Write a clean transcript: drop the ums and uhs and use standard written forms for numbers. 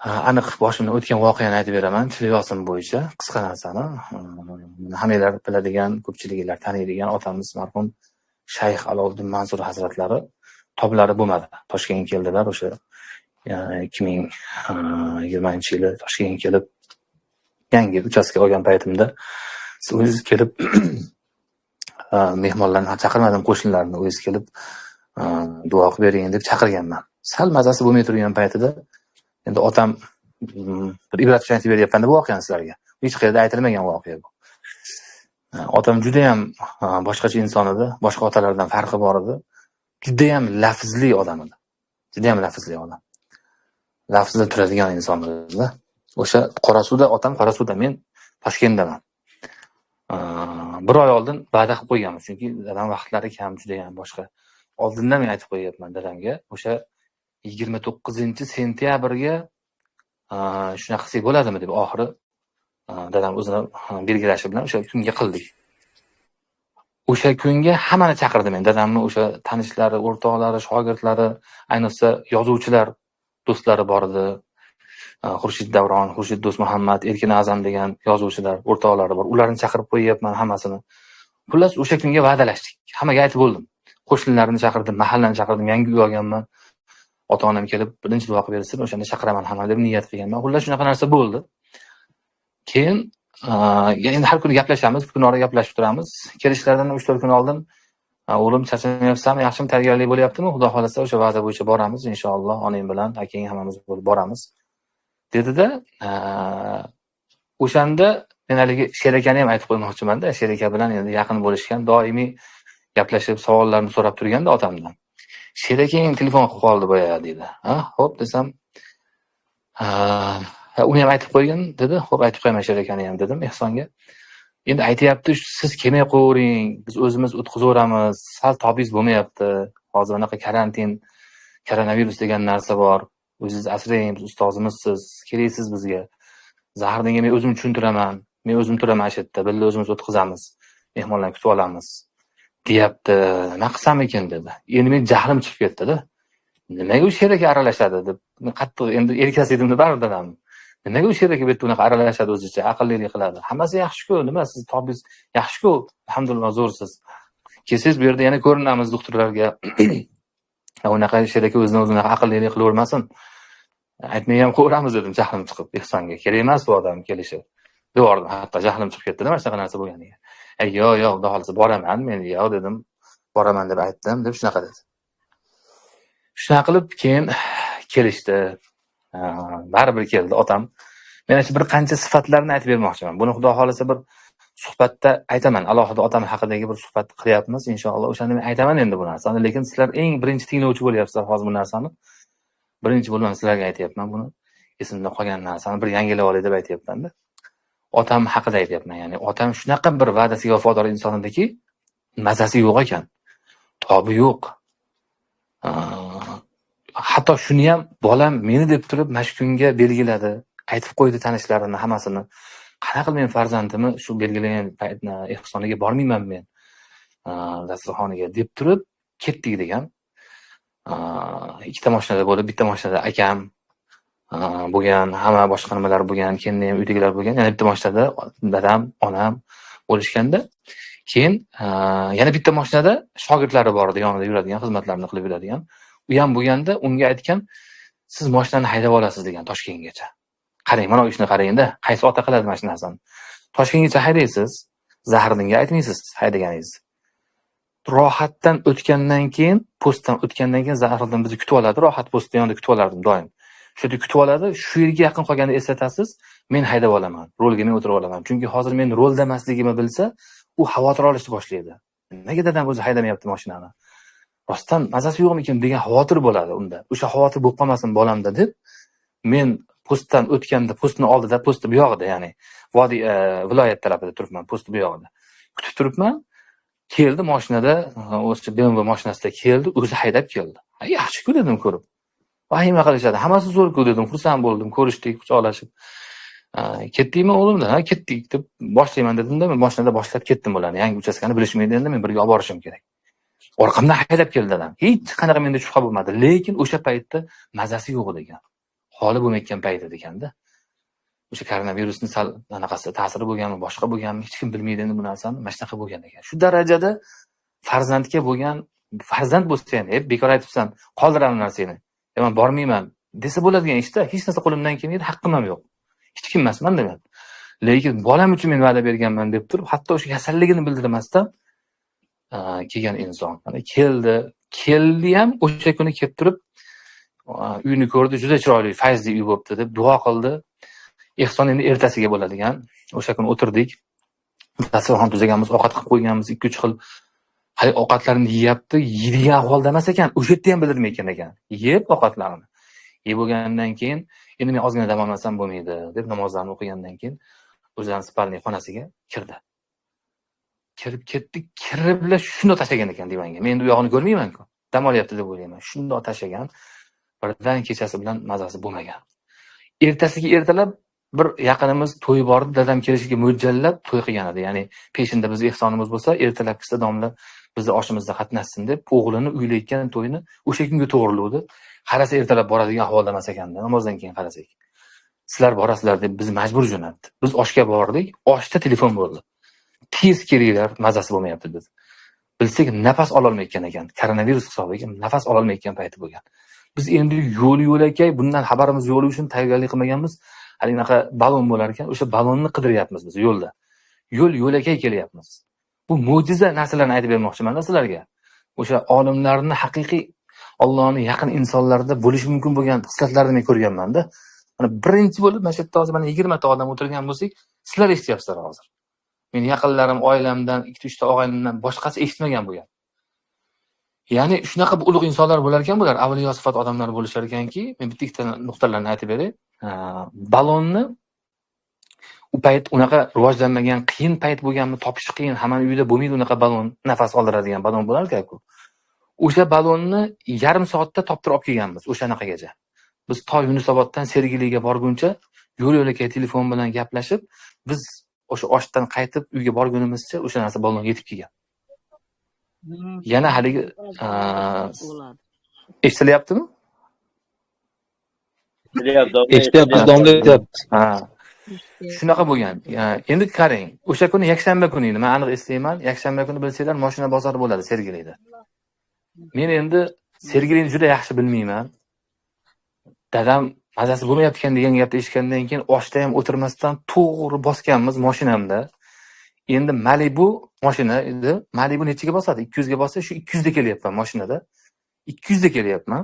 Aniq boshimdan o'tgan voqeani aytib beraman. Yosim bo'yicha qisqa narsani. Hammanglar biladigan, ko'pchiliklar taniydigan otamiz marhum Shayx Alovuddin Mansur hazratlari toblari bo'lmadi. Toshkentga keldilar o'sha 2020-yili Toshkentga kelib yangi uchastka olgan paytimda siz o'zingiz kelib mehmonlarni chaqirmadim, qo'shnilarni o'zingiz kelib duo qilib bering deb chaqirganman. Sal mazasi bo'lmay turgan paytida endi otam bir ibrat uchun aytib beryapman bu voqeani sizlarga. Hech qayerda aytilmagan voqea bu. Otam juda ham boshqacha inson edi, boshqa otalardan farqi bor edi. Juda ham lafzli odam edi. Juda ham lafzli odam. Lafzda turadigan inson edi. O'sha Qorasuvda, otam Qorasuvda, men Toshkentdaman. Bir oy oldin va'da qilib qo'yganmiz, chunki dadam vaqtlari kam, juda ham boshqa. Oldindan men aytib qo'yapman dadamga, o'sha 29-sentyabrga shunaqa qilsak bo'ladimi deb oxiri dadam o'zini belgilashi bilan o'sha kunga qildik. O'sha kunga hammani chaqirdim men. Dadamni o'sha tanishlari, o'rtoqlari, shogirdlari, ayniqsa yozuvchilar do'stlari bor edi. Xurshid Davron, Xurshid Do'stmuhammad, Erkin A'zam degan yozuvchilar, o'rtoqlari bor. Ularni chaqirib qo'yyapman hammasini. Xullas o'sha kunga va'dalashdik. Hammaga aytib bo'ldim. Qo'shnilarni chaqirdim, mahallani chaqirdim, yangi uy olganman. Ota-onam kelib birinchi duo qilib bersin, o'shanda chaqiraman hamma deb niyat qilganman. Xullas shunaqa narsa bo'ldi. Keyin endi har kuni gaplashamiz, kunora gaplashib turamiz. Kelishlaridan 3-4 kun oldin o'g'lim charchamayapsanmi, yaxshimi, tayyorgarlik bo'lyaptimi? Xudo xolasa o'sha va'da bo'yicha boramiz inshaalloh, onang bilan, akang hammamiz bo'lib boramiz. Dedi-da, o'shanda men haligi Sherakani ham aytib qo'ymoqchiman-da. Sheraka bilan endi yaqin bo'lishgan, doimiy gaplashib, savollarni so'rab turganda otamdan. Sherakang telefon qilib qoldi boya dedi. Xo'p desam, uni ham aytib qo'ygan dedi. Xo'p, aytib qo'yaman Sherakani ham dedim Ehsonga. Endi aytayapti, siz kelmay qo'ying, biz o'zimiz o'tkazib sal tobingiz bo'lmayapti. Hozir unaqa karantin, koronavirus degan narsa bor. O'zingiz asrang, biz ustozimizsiz, kelasiz bizga. Zaharninga men o'zim tushuntiraman. Men o'zim turaman shu yerda, birga o'zimiz o'tkazamiz. Mehmonlarni kutib olamiz. Deyapti. Nima qilsam ekan dedi. Endi men jahlim chiqib ketdi-da. Nimaga u Sheraka aralashadi deb qattiq endi erkasi edim deb bardaman. Nimaga u Sheraka bu yerda unaqa aralashadi o'zicha, aqllilik qiladi. Hammasi yaxshi-ku, nima siz tobingiz yaxshi-ku, alhamdulillah zo'rsiz. Kelsangiz bu yerda yana ko'rinamiz doktorlarga. Unaqa Sheraka o'zini unaqa aqllilik qilavermasin. Aytmay ham qo'ramiz dedim jahlim chiqib Ehsonga. Kerak emas bu odam kelishi. Devordim, hatto jahlim chiqib ketdi nima shunaqa narsa bo'lganiga. Yo'q, xudo xolasa boraman men, yo'q dedim. Boraman deb aytdim, deb shunaqa dedi. Shunaqa qilib keyin kelishdi. Baribir keldi otam. Men bir qancha sifatlarni aytib bermoqchiman. Buni xudo xolasa bir suhbatda aytaman. Alohida otam haqidagi bir suhbat qilyapmiz inshaalloh. O'shanda men aytaman endi bu narsani, lekin sizlar eng birinchi tinglovchi bo'lyapsizlar hozir bu narsani. Birinchi bo'lib sizlarga aytayapman buni. Esimda qolgan narsani bir yangilab olay deb aytayapman-da. Otam haqida aytayapman. Ya'ni otam shunaqa bir va'dasiga vafodor inson ediki, mazasi yo'q ekan. Tobi yo'q. Hatto shuni ham bolam meni deb turib mashkunga belgiladi. Aytib qo'ydi tanishlarini hammasini. Qanaqa qilib men farzandimni shu belgilagan paytda Ehsoniga bormayman men. Dasturxoniga deb turib ketdik degan. Ikkita mashinada bo'lib, bitta mashinada akam bo'lgan, hamma boshqa nimalar bo'lgan, keyin ham uydagilar bo'lgan, yana bitta mashinada dadam, onam bo'lishganda, keyin yana bitta mashinada shogirdlari bor edi, yonida yuradigan, xizmatlarini qilib yuradigan. U ham bo'lganda unga aytgan, siz mashinani haydab olasiz degan Toshkentgacha. Qarang, mana ishni qarang-da, qaysi ota qiladi mashinasini. Toshkentgacha haydaysiz, Zaharninga aytmaysiz haydaganingizni. Rohatdan o'tgandan keyin, postdan o'tgandan keyin Zahiriddin bizni kutib oladi, rohat postda yonida kutib olardim doim. Shu yerda kutib oladi, shu yerga yaqin qolganda eslatasiz, men haydab olaman, rolga men o'tirib olaman. Chunki hozir men rolda emasligimni bilsa, u xavotir olishni boshlaydi. Nega dadam o'zi haydamayapti mashinani? Rostdan mazasi yo'qmikin degan xavotir bo'ladi unda. O'sha xavotir bo'lib qolmasin bolamda deb, men postdan o'tganda, postning oldida, posti bu yog'ida, ya'ni vodiy viloyat tarafida turibman, posti bu yog'ida. Kutib turibman. Keldi mashinada, o'sha BMW mashinasida keldi, o'zi haydab keldi. Yaxshi-ku dedim ko'rib. Vahima qilishadi. Hammasi zo'r-ku dedim, xursand bo'ldim, ko'rishdik, quchoqlashib. Ketdikmi o'g'limdan? Ha, ketdik deb boshlayman dedim-da, men mashinada boshlab ketdim ularni. Yangi uchastkani bilishmaydi endi, men birga olib borishim kerak. Orqamdan haydab keldi dadam. Hech qanaqa menda shubha bo'lmadi, lekin o'sha paytda mazasi yo'q degan. holi bo'lmayotgan payt edi ekanda. O'sha koronavirusning sal anaqasi ta'siri bo'lganmi, boshqa bo'lganmi, hech kim bilmaydi endi bu narsani. Mana shunaqa bo'lgan ekan. Shu darajada farzandga bo'lgan, farzand bo'lsa ham, bekor aytibsan, qoldiraman seni. Men bormayman desa bo'ladigan ishda hech narsa qo'limdan kelmaydi, haqqim ham yo'q. Hech kim emasman deman. Lekin bolam uchun men va'da berganman deb turib, hatto o'sha kasalligini bildirmasdan kelgan inson. Mana keldi ham o'sha kuni kelib turib, uyni ko'rdi, juda chiroyli, fayzli uy bo'libdi deb duo qildi. Ehson endi ertasiga bo'ladigan. O'sha kuni o'tirdik. Dasturxon tuzaganmiz, ovqat qilib qo'yganmiz, 2-3 xil. Hali ovqatlarini yeyapti, yeydigan ahvolda emas ekan. O'sha yerda ham bildirmayotgan ekan. Yeb ovqatlarini. Yeb bo'lgandan keyin endi men ozgina dam olmasam bo'lmaydi deb namozlarni o'qigandan keyin o'zining spalniy xonasiga kirdi. Kirib ketdi, kiribla shunday tashlagan ekan divanga. Men endi u yog'ini ko'rmayman-ku. Dam olyapti deb o'ylayman. Shunday tashlagan. Birdan kechasi bilan mazasi bo'lmagan. Ertasiga ertalab bir yaqinimiz to'y bor edi, dadam kelishiga mo'ljallab to'y qilgan edi. Ya'ni peshinda biz ehsonimiz bo'lsa, ertalabkisi domla bizni oshimizda qatnashsin deb o'g'lini uylayotgan to'yni o'sha kunga to'g'riluvdi. Qarasa ertalab boradigan ahvolda emas ekanda, namozdan keyin qarasak. Sizlar borasizlar deb biz majbur jo'natdi. Biz oshga bordik, oshda telefon bo'ldi. Tez kelinglar, mazasi bo'lmayapti dedi. Bilsak nafas ola olmayotgan ekan. Koronavirus hisobiga nafas ola olmayotgan payti bo'lgan. Biz endi yo'l-yo'lakay bundan xabarimiz yo'li uchun tayyorgarlik qilmaganmiz. Halinaqa balon bo'lar ekan, o'sha balonni qidiryapmiz biz yo'lda. Yo'l-yo'lakay kelyapmiz. Bu mo'jiza narsalarni aytib bermoqchiman sizlarga. O'sha olimlarning haqiqiy Allohning yaqin insonlarida bo'lishi mumkin bo'lgan hislatlarni men ko'rganman-da. Mana birinchi bo'lib mana shu yerda hozir mana 20 ta odam o'tirgan bo'lsak, sizlar eshityapsizlar hozir. Men yaqinlarim, oilamdan, 2-3 ta og'ayimdan boshqasi eshitmagan bo'lgan. Ya'ni shunaqa ulug' insonlar bo'lar ekan, bular avliyo sifat odamlar bo'lishar ekanki, men bitta ikkita nuqtalarni aytib beray. Balonni u payt unaqa rivojlanmagan, qiyin payt bo'lganmi, topish qiyin, hammaning uyida bo'lmaydi unaqa balon, nafas oldiradigan balon bo'lar ekan-ku. O'sha balonni yarim soatda toptirib olib kelganmiz, o'shanaqagacha. Biz to Yunusoboddan Sergeliga borguncha yo'l-yo'lakay telefon bilan gaplashib, biz o'sha oshdan qaytib uyga borgunimizcha o'sha narsa balon yetib kelgan. Yana haligi eshitilyaptimi? Eshityapmiz, domla aytyapti. Shunaqa bo'lgan. Endi qarang, o'sha kuni yakshanba kuni edi. Men aniq eslayman, yakshanba kuni bilsanglar, mashina bozori bo'ladi Sergelida. Men endi Sergelini juda yaxshi bilmayman. Dadam mazasi bo'lmayotgan degan gapni eshitgandan keyin oshda ham o'tirmasdan to'g'ri bosganmiz mashinamda. Endi Malibu mashina edi. Malibu nechiga bosadi? 200 ga bossa, shu 200 da kelyapman mashinada. 200 da kelyapman.